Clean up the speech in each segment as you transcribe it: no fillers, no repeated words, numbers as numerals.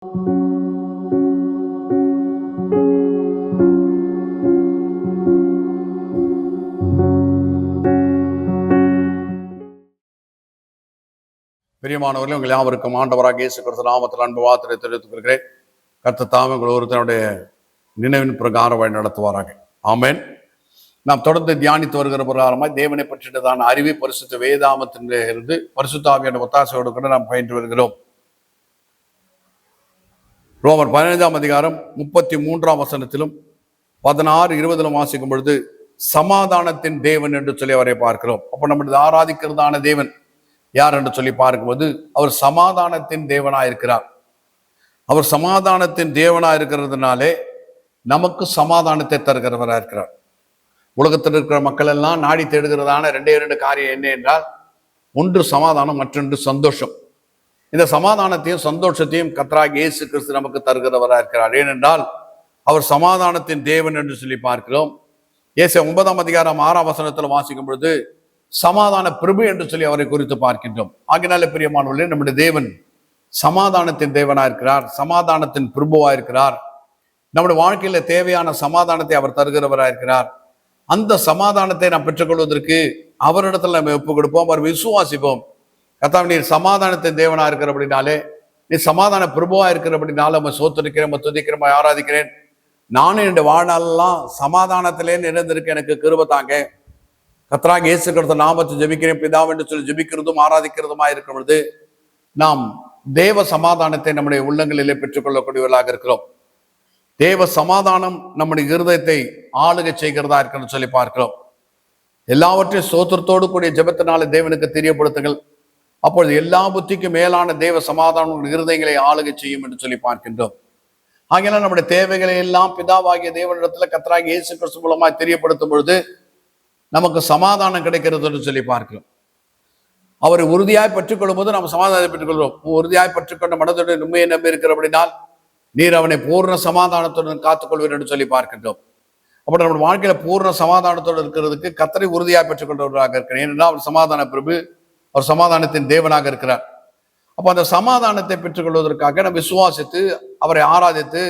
பிரியமானவர்களே, உங்கள் யாவருக்கும் ஆண்டவராக இயேசு கிறிஸ்து நாமத்தில் அன்பு வாழ்த்துக்களை தெரிவித்துக் கொள்கிறேன். கர்த்தர் தாமே உங்கள் ஒருத்தனுடைய நினைவின் பிரகாரம் வழி நடத்துவாராக. ஆமென். நாம் தொடர்ந்து தியானித்து வருகிற பிரகாரமாய் தேவனை பற்றியதான அறிவை பரிசுத்த வேதாமத்திலிருந்து பரிசுத்த ஆவியான ஒத்தாசையோடு கூட நாம் பயின்று வருகிறோம். ரோமர் 15ஆம் அதிகாரம் 33ஆம் வசனத்திலும் 16-20 வாசிக்கும் பொழுது சமாதானத்தின் தேவன் என்று சொல்லி அவரை பார்க்கிறோம். அப்போ நம்மளது ஆராதிக்கிறதான தேவன் யார் என்று சொல்லி பார்க்கும்போது அவர் சமாதானத்தின் தேவனாயிருக்கிறார். அவர் சமாதானத்தின் தேவனாயிருக்கிறதுனாலே நமக்கு சமாதானத்தை தருகிறவராக இருக்கிறார். உலகத்தில் இருக்கிற மக்கள் எல்லாம் நாடி தேடுகிறதான ரெண்டு காரியம் என்ன என்றால், ஒன்று சமாதானம், மற்றொன்று சந்தோஷம். இந்த சமாதானத்தையும் சந்தோஷத்தையும் கர்த்தராகிய இயேசு கிறிஸ்து நமக்கு தருகிறவராக இருக்கிறார். ஏனென்றால் அவர் சமாதானத்தின் தேவன் என்று சொல்லி பார்க்கிறோம். ஏசாயா 9ஆம் அதிகாரம் 6ஆம் வசனத்தில் வாசிக்கும் பொழுது சமாதான பிரபு என்று சொல்லி அவரை குறித்து பார்க்கின்றோம். ஆகினால பிரியமானவர்களே, நம்முடைய தேவன் சமாதானத்தின் தேவனா இருக்கிறார், சமாதானத்தின் பிரபுவா இருக்கிறார். நம்முடைய வாழ்க்கையில தேவையான சமாதானத்தை அவர் தருகிறவரா இருக்கிறார். அந்த சமாதானத்தை நாம் பெற்றுக்கொள்வதற்கு அவரிடத்துல நம்ம ஒப்பு கொடுப்போம், அவர் விசுவாசிப்போம். கர்த்தாவே, நீர் சமாதானத்தின் தேவனா இருக்கிற அப்படின்னாலே, நீ சமாதான பிரபுவா இருக்கிற அப்படின்னால நம்ம சோத்திருக்கிறேன், துதிக்கிறேன், ஆராதிக்கிறேன். நானும் என்னுடைய வாழ்நாளெல்லாம் சமாதானத்திலே நிறைந்திருக்க எனக்கு கிருபை தாங்க. கர்த்தராகிய இயேசு கிறிஸ்து நாமத்தை ஜெபிக்கிறேன் பிதாவே என்று சொல்லி ஜெபிக்கிறதும் ஆராதிக்கிறதுமா இருக்கும் பொழுது நாம் தேவ சமாதானத்தை நம்முடைய உள்ளங்களிலே பெற்றுக்கொள்ளக்கூடியவர்களாக இருக்கிறோம். தேவ சமாதானம் நம்முடைய இருதயத்தை ஆளுகை செய்கிறதா இருக்குன்னு சொல்லி பார்க்கிறோம். எல்லாவற்றையும் சோத்திரத்தோடு கூடிய ஜெபத்தினால தேவனுக்கு தெரியப்படுத்துங்கள். அப்பொழுது எல்லா புத்திக்கும் மேலான தேவ சமாதானம் இருதயங்களை ஆளுகை செய்யும் என்று சொல்லி பார்க்கின்றோம். ஆகையால் நம்முடைய தேவைகளை எல்லாம் பிதாவாகிய தேவனிடத்துல கர்த்தராகிய இயேசு கிறிஸ்து மூலமாய் தெரியப்படுத்தும் பொழுது நமக்கு சமாதானம் கிடைக்கிறது என்று சொல்லி பார்க்கிறோம். அவரை உறுதியாய் பற்றிக்கொள்ளும் போது நம்ம சமாதானத்தை பெற்றுக்கொள்கிறோம். உறுதியாய் பற்றிக்கொண்ட மனதுடன் உண்மையை நம்பி இருக்கிற அப்படினால் நீர் அவனை பூர்ண சமாதானத்துடன் காத்துக்கொள்வீர் என்று சொல்லி பார்க்கின்றோம். அப்படி நம்ம வாழ்க்கையில பூர்ண சமாதானத்தோடு இருக்கிறதுக்கு கர்த்தரை உறுதியாய் பெற்றுக்கொண்டவராக இருக்கிறேன். ஏனென்றால் அவர் சமாதான பிரபு, அவர் சமாதானத்தின் தேவனாக இருக்கிறார். அப்போ அந்த சமாதானத்தை பெற்றுக்கொள்வதற்காக நம்ம விசுவாசித்து அவரை ஆராதித்து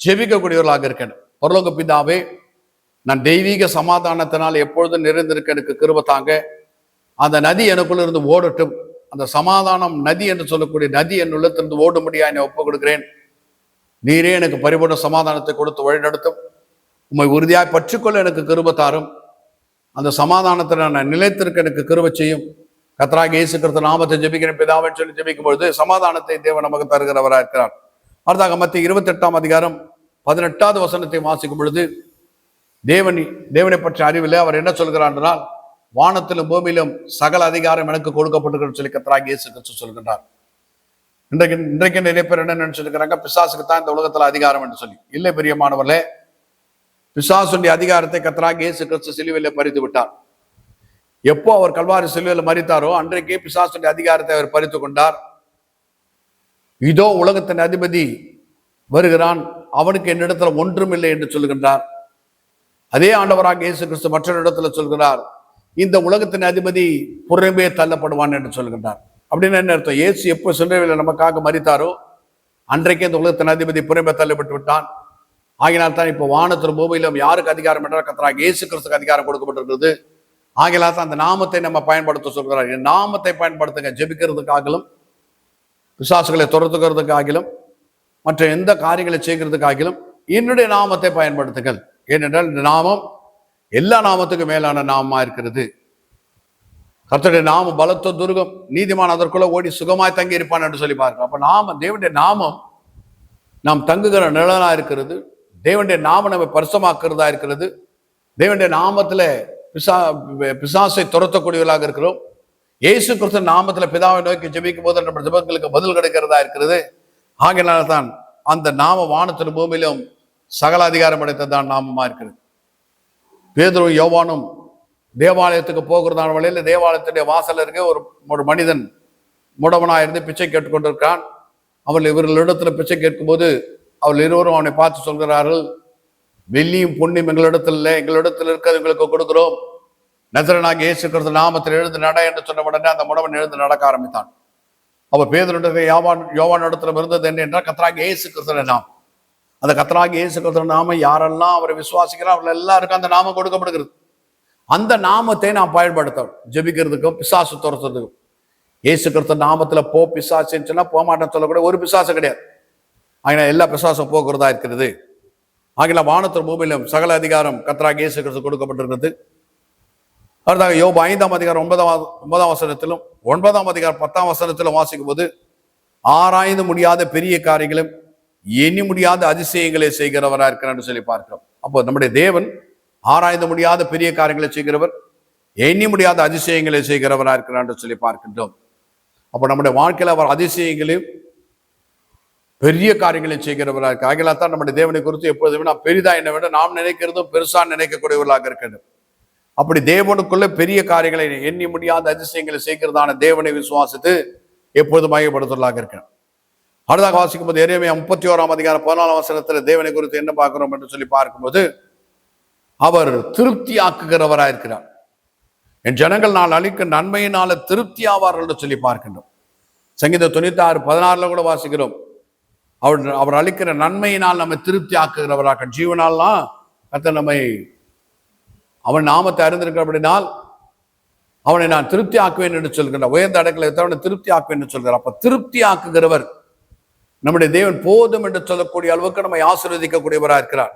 ஜெபிக்கக்கூடியவர்களாக இருக்கேன். பரலோக பிதாவே, நான் தெய்வீக சமாதானத்தினால் எப்பொழுதும் நிறைந்திருக்க எனக்கு கிருபை தாங்க. அந்த நதி எனக்குள்ள இருந்து ஓடட்டும். அந்த சமாதானம் நதி என்று சொல்லக்கூடிய நதி என் உள்ளத்திலிருந்து ஓடும்படியா என்னை ஒப்புக் கொடுக்கிறேன். நீரே எனக்கு பரிபூர்ண சமாதானத்தை கொடுத்து வழிநடத்தும். உம்மை உறுதியாய் பற்றிக்கொள்ள எனக்கு கிருபை தாரும். அந்த சமாதானத்தில் நான் நிலைத்திருக்க எனக்கு கிருபை செய்யும். கர்த்தராகிய இயேசு கிறிஸ்து நாமத்தை ஜெபிக்கிறேன் பிதாவே சொல்லி ஜெபிக்கும் பொழுது சமாதானத்தை தேவன் நமக்கு தருகிறவராக இருக்கிறார். அடுத்தாக மத்திய 28ஆம் அதிகாரம் 18வது வசனத்தை வாசிக்கும் பொழுது தேவனை பற்றிய அறிவில் அவர் என்ன சொல்கிறார் என்றால், வானத்திலும் பூமியிலும் சகல அதிகாரம் எனக்கு கொடுக்கப்பட்டிருக்கிறது சொல்லி கர்த்தராகிய இயேசு கிறிஸ்து சொல்கின்றார். இன்றைக்கு நிறைய பேர் என்ன நினைச்சிருக்கிறாங்க, பிசாசுக்கு தான் இந்த உலகத்துல அதிகாரம் என்று சொல்லி. இல்லை பிரியமானவர்களே, பிசாசுடைய அதிகாரத்தை கர்த்தராகிய இயேசு கிறிஸ்து சிலுவையிலே பறித்து விட்டார். எப்போ அவர் கல்வாரி சிலுவையில் மரித்தாரோ அன்றைக்கே பிசாசுடைய அதிகாரத்தை அவர் பறித்து கொண்டார். இதோ உலகத்தின் அதிபதி வருகிறான், அவனுக்கு என்னிடத்துல ஒன்றும் இல்லை என்று சொல்கின்றார். அதே ஆண்டவராக இயேசு கிறிஸ்து மற்றொரு இடத்துல சொல்கிறார், இந்த உலகத்தின் அதிபதி புறம்பே தள்ளப்படுவான் என்று சொல்கின்றார். அப்படின்னு என்ன அர்த்தம்? இயேசு எப்போ சிலுவையில் நமக்காக மரித்தாரோ அன்றைக்கே இந்த உலகத்தின் அதிபதி புறம்பே தள்ளப்பட்டு விட்டான். ஆகினால் தான் இப்போ வானத்திலும் பூமியிலும் யாருக்கு அதிகாரம் என்றால் கர்த்தராகிய இயேசு கிறிஸ்துக்கு அதிகாரம் கொடுக்கப்பட்டிருக்கிறது. ஆகினால் தான் அந்த நாமத்தை நம்ம பயன்படுத்த சொல்கிறார். இந்த நாமத்தை பயன்படுத்துங்க, ஜெபிக்கிறதுக்காகிலும் பிசாசுகளை துரத்துக்கிறதுக்காகிலும் மற்ற எந்த காரியங்களை செய்கிறதுக்காகிலும் என்னுடைய நாமத்தை பயன்படுத்துங்கள். ஏனென்றால் இந்த நாமம் எல்லா நாமத்துக்கும் மேலான நாமமா இருக்கிறது. கர்த்தருடைய நாமம் பலத்த துர்கம், நீதிமான் அதற்குள்ள ஓடி சுகமாய் தங்கி இருப்பான் என்று சொல்லி பார்க்கிறோம். அப்ப தேவனுடைய நாமம் நாம் தங்குகிற நிழலா இருக்கிறது. தேவனுடைய நாமம் நம்ம பரிசமாக்குறதா இருக்கிறது. தேவனுடைய நாமத்துல பிசாசை துரத்தக்கூடியவர்களாக இருக்கிறோம். இயேசு கிறிஸ்து நாமத்துல பிதாவை நோக்கி ஜெபிக்கும் போது நம்ம ஜெபங்களுக்கு பதில் கிடைக்கிறதா இருக்கிறது. ஆகையினால தான் அந்த நாம வானத்திலும் பூமியிலும் சகல அதிகாரம் படைத்ததான் நாமமா இருக்கிறது. பேதுருவும் யோவானும் தேவாலயத்துக்கு போகிறதான வழியில் தேவாலயத்துடைய வாசல் இருக்க ஒரு மனிதன் முடவனாயிருந்து பிச்சை கேட்டுக்கொண்டிருக்கான். இவர்களிடத்துல பிச்சை கேட்கும்போது அவர்கள் இருவரும் அவனை பார்த்து சொல்கிறார்கள், வெள்ளியும் பொன்னியும் எங்களிடத்தில் இல்லை, எங்களிடத்தில் இருக்கிறது எங்களுக்கு கொடுக்கிறோம். நசரேயனாகிய இயேசு கிறிஸ்து நாமத்தில் எழுந்து நட என்று சொன்ன உடனே அந்த முடவன் எழுந்து நடக்க ஆரம்பித்தான். அப்ப பேதுரு யோவான் இடத்துல இருந்தது என்ன என்றால் கர்த்தராகிய இயேசு கிறிஸ்துவின் நாமம். அந்த கர்த்தராகிய இயேசு கிறிஸ்துவின் நாமம் யாரெல்லாம் அவரை விசுவாசிக்கிறார் அவர்கள் எல்லாருக்கும் அந்த நாமம் கொடுக்கப்படுகிறது. அந்த நாமத்தை நாம் பயன்படுத்தணும் ஜெபிக்கிறதுக்கும் பிசாசு துரத்துறதுக்கும். இயேசு கிறிஸ்து நாமத்துல போ பிசாசுன்னு சொன்னா போக மாட்டேன்னு சொல்லக்கூட ஒரு பிசாசு கிடையாது. ஆகினா எல்லா பிசாசும் போக்குறதா இருக்கிறது. ஆகினா வானத்தின் பூமியிலும் சகல அதிகாரம் கர்த்தராகிய இயேசு கிறிஸ்து கொடுக்கப்பட்டிருக்கிறது. அடுத்தாக யோபு 5ஆம் அதிகாரம் 9ஆம் வசனத்திலும் 9ஆம் அதிகாரம் 10ஆம் வசனத்திலும் வாசிக்கும் போது ஆராய்ந்து முடியாத பெரிய காரியங்களும் எண்ணி முடியாத அதிசயங்களை செய்கிறவரா இருக்கிறார் என்று சொல்லி பார்க்கிறோம். அப்போ நம்முடைய தேவன் ஆராய்ந்து முடியாத பெரிய காரியங்களை செய்கிறவர், எண்ணி முடியாத அதிசயங்களை செய்கிறவரா இருக்கிறார் என்று சொல்லி பார்க்கின்றோம். அப்போ நம்முடைய வாழ்க்கையில் அவர் அதிசயங்களையும் பெரிய காரியங்களையும் செய்கிறவராக இருக்கு. ஆகிய தான் நம்முடைய தேவனை குறித்து எப்போதுமே நாம் பெரிதா என்ன விட நாம் நினைக்கிறதும் பெருசா நினைக்கக்கூடியவர்களாக இருக்கிறது. அப்படி தேவனுக்குள்ள பெரிய காரியங்களை எண்ணி முடியாத அதிசயங்களை செய்கிறதான தேவனை விசுவாசித்து எப்போது மையப்படுத்துவதாக இருக்கிறார். அடுத்தாக வாசிக்கும் போது எரேமியா 31ஆம் அதிகாரம் 14ஆம் வசனத்தில் தேவனை குறித்து என்ன பார்க்கிறோம் என்று சொல்லி பார்க்கும்போது அவர் திருப்தி ஆக்குகிறவராக இருக்கிறார். என் ஜனங்கள் நான் அளிக்கும் நன்மையினால திருப்தி ஆவார்கள் என்று சொல்லி பார்க்கின்றோம். சங்கீதம் 96:16 கூட வாசிக்கிறோம். அவர் அளிக்கிற நன்மையினால் நம்மை திருப்தி ஆக்குகிறவராக. ஜீவனால்லாம் கர்த்தர் நம்மை அவன் நாமத்தை அறிந்திருக்கிற அப்படினால் அவனை நான் திருப்தி ஆக்குவேன் என்று சொல்கிறார். உயர்ந்த அடக்கலை திருப்தி ஆக்குவேன் என்று சொல்கிறார். அப்ப திருப்தி ஆக்குகிறவர் நம்முடைய தேவன் போதும் என்று சொல்லக்கூடிய அளவுக்கு நம்மை ஆசீர்வதிக்கக்கூடியவராக இருக்கிறார்.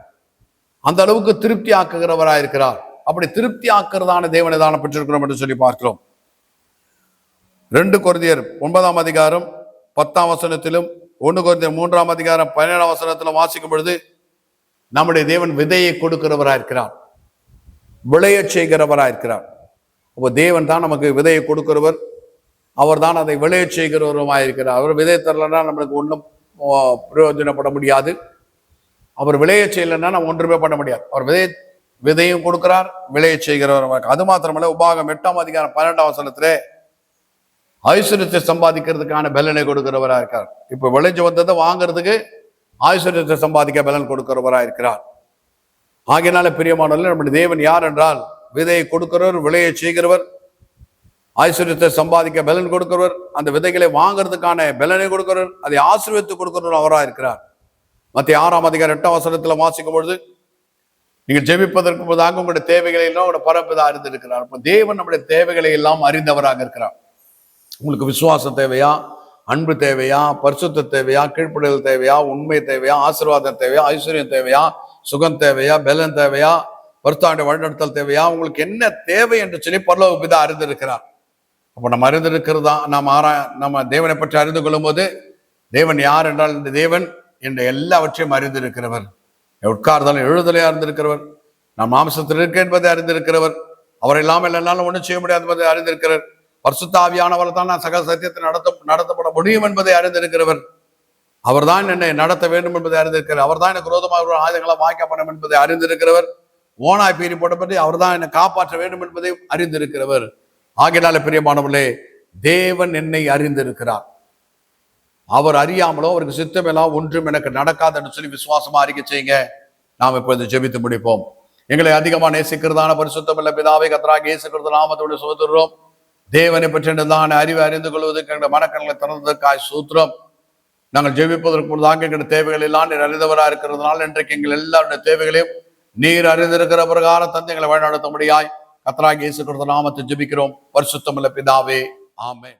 அந்த அளவுக்கு திருப்தி ஆக்குகிறவராக இருக்கிறார். அப்படி திருப்தி ஆக்குறதான தேவனை தான பெற்றிருக்கிறோம் என்று சொல்லி பார்க்கிறோம். 2 கொரிந்தியர் 9ஆம் அதிகாரம் 10ஆம் வசனத்திலும் 1 கொரிந்தியர் 3ஆம் அதிகாரம் 17ஆம் வசனத்திலும் வாசிக்கும் பொழுது நம்முடைய தேவன் விதையை கொடுக்கிறவராக இருக்கிறார், விளைய செய்கிறவராக இருக்கிறார். அப்போ தேவன் தான் நமக்கு விதையை கொடுக்கிறவர், அவர் தான் அதை விளைய செய்கிறவருமாய் இருக்கிறார். அவர் விதை தரலன்னா நம்மளுக்கு ஒன்றும் பிரயோஜனப்பட முடியாது. அவர் விளைய செய்யலைன்னா நம்ம ஒன்றுமே பண்ண முடியாது. அவர் விதையும் கொடுக்கிறார், விளைய செய்கிறவர். அது மாத்திரமல்ல, உபாகம் 8ஆம் அதிகாரம் 12ஆம் வசனத்திலே ஐஸ்வர்யத்தை சம்பாதிக்கிறதுக்கான பலனை கொடுக்கிறவராக இருக்கார். இப்ப விளைஞ்சு வந்ததை வாங்குறதுக்கு ஐஸ்வர்யத்தை சம்பாதிக்க பலன் கொடுக்கிறவராக இருக்கிறார். ஆகையினால பிரியமானவர்களே, நம்முடைய தேவன் யார் என்றால் விதையை கொடுக்கிறவர், விளைய செய்கிறவர், ஐஸ்வர்யத்தை சம்பாதிக்க பலன் கொடுக்கிறவர், அந்த விதைகளை வாங்குறதுக்கான பலனை கொடுக்கிறவர், அதை ஆசீர்வதித்து கொடுக்கிறவர் அவராக இருக்கிறார். மத்திய 6ஆம் அதிகாரம் 8ஆம் வசனத்துல வாசிக்கும் பொழுது நீங்கள் ஜெபிப்பதற்கு முன்பதாக உங்களுடைய தேவைகளை எல்லாம் உங்களுடைய பரப்பிதா அறிந்திருக்கிறார். அப்ப தேவன் நம்முடைய தேவைகளை எல்லாம் அறிந்தவராக இருக்கிறார். உங்களுக்கு விசுவாசம் தேவையா, அன்பு தேவையா, பரிசுத்த தேவையா, கீழ்ப்படிதல் தேவையா, உண்மை தேவையா, ஆசீர்வாதம் தேவையா, ஐஸ்வர்யம் தேவையா, சுகம் தேவையா, பலன் தேவையா, பரிசுத்த வழிநடத்தல் தேவையா, உங்களுக்கு என்ன தேவை என்று சொல்லி பரலோக பிதா அறிந்திருக்கிறார். அப்ப நம்ம அறிந்திருக்கிறதா நம்ம தேவனை பற்றி அறிந்து கொள்ளும் போது தேவன் யார் என்றால் இந்த தேவன் என்ற எல்லாவற்றையும் அறிந்திருக்கிறவர், உட்கார்ந்தாலும் எழுதலையா இருந்திருக்கிறவர், நான் மாம்சத்தில் இருக்க என்பதை அறிந்திருக்கிறவர், அவர் இல்லாமல் என்னாலும் ஒன்றும் செய்ய முடியாது என்பதை அறிந்திருக்கிறார். பரிசுத்த ஆவியானவர் தான் நான் சகல சத்தியத்தை நடத்தப்பட முடியும் என்பதை அறிந்திருக்கிறவர். அவர் தான் என்னை நடத்த வேண்டும் என்பதை அறிந்திருக்கிறார். அவர் தான் எனக்கு விரோதமாக ஆயுதங்களை வாய்க்கப்படும் என்பதை அறிந்திருக்கிறவர். ஓனாய் பீறி போட்டபடி அவர் தான் என்னை காப்பாற்ற வேண்டும் என்பதை அறிந்திருக்கிறவர். ஆகையினால பிரியமானவர்களே, தேவன் என்னை அறிந்திருக்கிறார். அவர் அறியாமலோ அவருக்கு சித்தமெல்லாம் ஒன்றும் எனக்கு நடக்காது என்று சொல்லி விசுவாசமா அறிக்கை செய்யுங்க. நாம் இப்பொழுது ஜெபித்து முடிப்போம். எங்களை அதிகமா நேசிக்கிறதான பரிசுத்தமுள்ள பிதாவை கர்த்தராகிய இயேசு கிறிஸ்து நாமத்தோடு சுதந்திரம் தேவனை பற்றியதான அறிவை அறிந்து கொள்வதற்கு எங்களுடைய மனக்கண்களை திறந்ததற்காய் சூத்திரம். நாங்கள் ஜெபிப்பதற்கு முன்னதாக எங்களுடைய தேவைகள் எல்லாம் நீர் அறிந்தவராக இருக்கிறதுனால இன்றைக்கு எங்கள் எல்லாருடைய தேவைகளையும் நீர் அறிந்திருக்கிற பிரகாரம் தந்தை எங்களை வழிநடத்த முடியாய் கர்த்தராகிய இயேசு கிறிஸ்து நாமத்தை ஜெபிக்கிறோம். பரிசுத்தமுள்ள பிதாவே, ஆமென்.